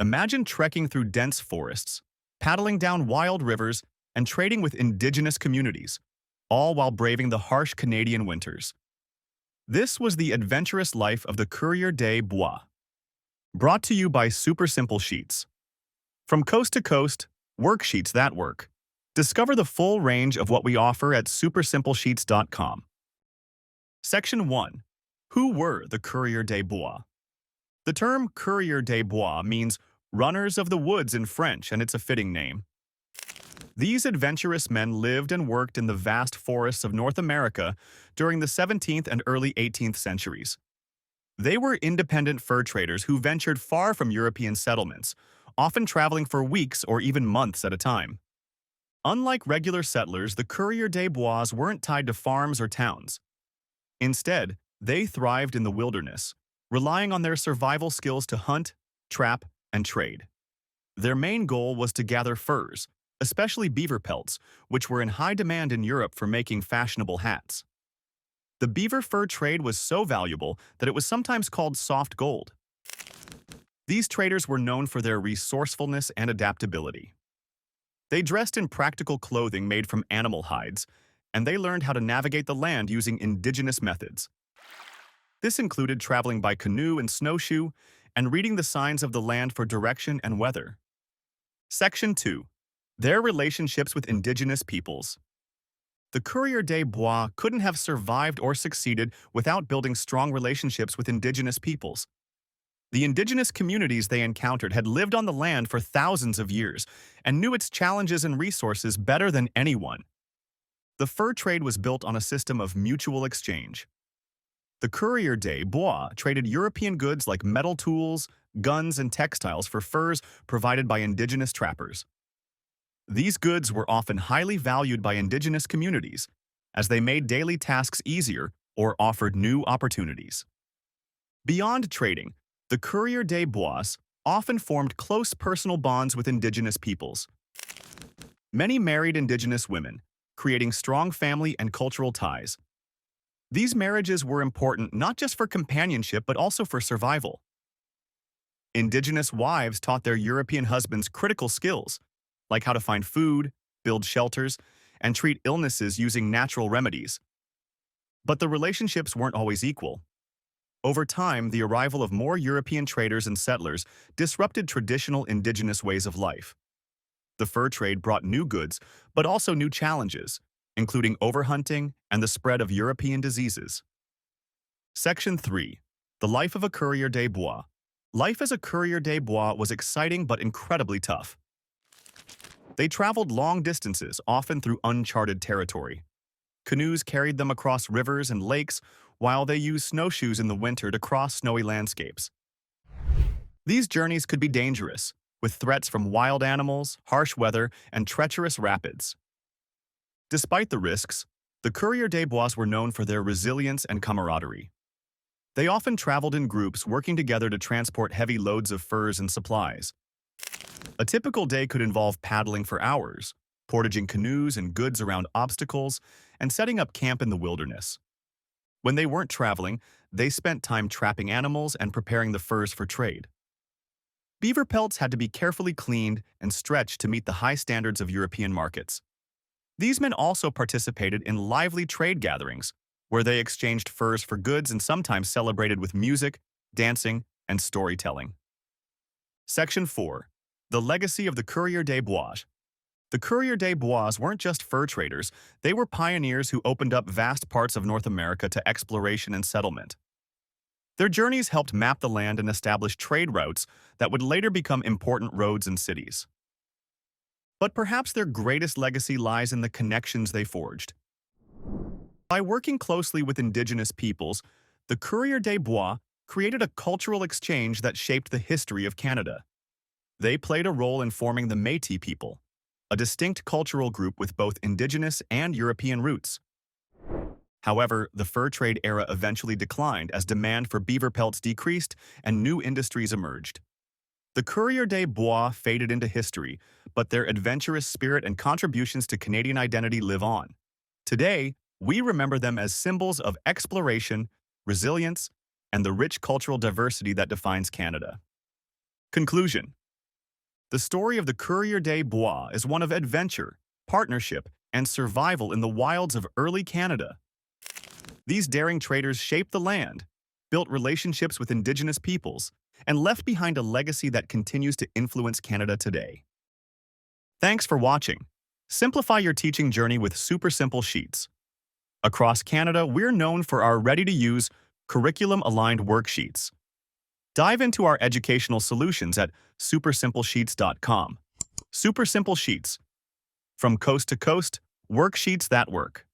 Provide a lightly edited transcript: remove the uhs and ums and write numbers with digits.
Imagine trekking through dense forests, paddling down wild rivers, and trading with indigenous communities, all while braving the harsh Canadian winters. This was the adventurous life of the Courier des Bois. Brought to you by Super Simple Sheets. From coast to coast, worksheets that work. Discover the full range of what we offer at supersimplesheets.com. Section 1. Who were the Courier des Bois? The term Courier des Bois means runners of the woods in French, and it's a fitting name. These adventurous men lived and worked in the vast forests of North America during the 17th and early 18th centuries. They were independent fur traders who ventured far from European settlements, often traveling for weeks or even months at a time. Unlike regular settlers, the Courier des Bois weren't tied to farms or towns. Instead, they thrived in the wilderness, relying on their survival skills to hunt, trap, and trade. Their main goal was to gather furs, especially beaver pelts, which were in high demand in Europe for making fashionable hats. The beaver fur trade was so valuable that it was sometimes called soft gold. These traders were known for their resourcefulness and adaptability. They dressed in practical clothing made from animal hides, and they learned how to navigate the land using indigenous methods. This included traveling by canoe and snowshoe and reading the signs of the land for direction and weather. Section 2. Their relationships with indigenous peoples. The Courier des Bois couldn't have survived or succeeded without building strong relationships with indigenous peoples. The indigenous communities they encountered had lived on the land for thousands of years and knew its challenges and resources better than anyone. The fur trade was built on a system of mutual exchange. The Courier des Bois traded European goods like metal tools, guns, and textiles for furs provided by indigenous trappers. These goods were often highly valued by indigenous communities, as they made daily tasks easier or offered new opportunities. Beyond trading, the Courier des Bois often formed close personal bonds with indigenous peoples. Many married indigenous women, creating strong family and cultural ties. These marriages were important not just for companionship but also for survival. Indigenous wives taught their European husbands critical skills, like how to find food, build shelters, and treat illnesses using natural remedies. But the relationships weren't always equal. Over time, the arrival of more European traders and settlers disrupted traditional indigenous ways of life. The fur trade brought new goods, but also new challenges, including overhunting and the spread of European diseases. Section 3. The life of a Courier des Bois. Life as a Courier des Bois was exciting but incredibly tough. They traveled long distances, often through uncharted territory. Canoes carried them across rivers and lakes, while they used snowshoes in the winter to cross snowy landscapes. These journeys could be dangerous, with threats from wild animals, harsh weather, and treacherous rapids. Despite the risks, the Courier des Bois were known for their resilience and camaraderie. They often traveled in groups, working together to transport heavy loads of furs and supplies. A typical day could involve paddling for hours, portaging canoes and goods around obstacles, and setting up camp in the wilderness. When they weren't traveling, they spent time trapping animals and preparing the furs for trade. Beaver pelts had to be carefully cleaned and stretched to meet the high standards of European markets. These men also participated in lively trade gatherings, where they exchanged furs for goods and sometimes celebrated with music, dancing, and storytelling. Section 4. The legacy of the Courier des Bois. The Courier des Bois weren't just fur traders, they were pioneers who opened up vast parts of North America to exploration and settlement. Their journeys helped map the land and establish trade routes that would later become important roads and cities. But perhaps their greatest legacy lies in the connections they forged. By working closely with indigenous peoples, the Courier des Bois created a cultural exchange that shaped the history of Canada. They played a role in forming the Métis people, a distinct cultural group with both indigenous and European roots. However, the fur trade era eventually declined as demand for beaver pelts decreased and new industries emerged. The Courier des Bois faded into history, but their adventurous spirit and contributions to Canadian identity live on. Today, we remember them as symbols of exploration, resilience, and the rich cultural diversity that defines Canada. Conclusion. The story of the Courier des Bois is one of adventure, partnership, and survival in the wilds of early Canada. These daring traders shaped the land, built relationships with Indigenous peoples, and left behind a legacy that continues to influence Canada today. Thanks for watching. Simplify your teaching journey with super simple sheets. Across Canada, we're known for our ready-to-use, curriculum-aligned worksheets. Dive into our educational solutions at supersimplesheets.com. Super Simple Sheets. From coast to coast, worksheets that work.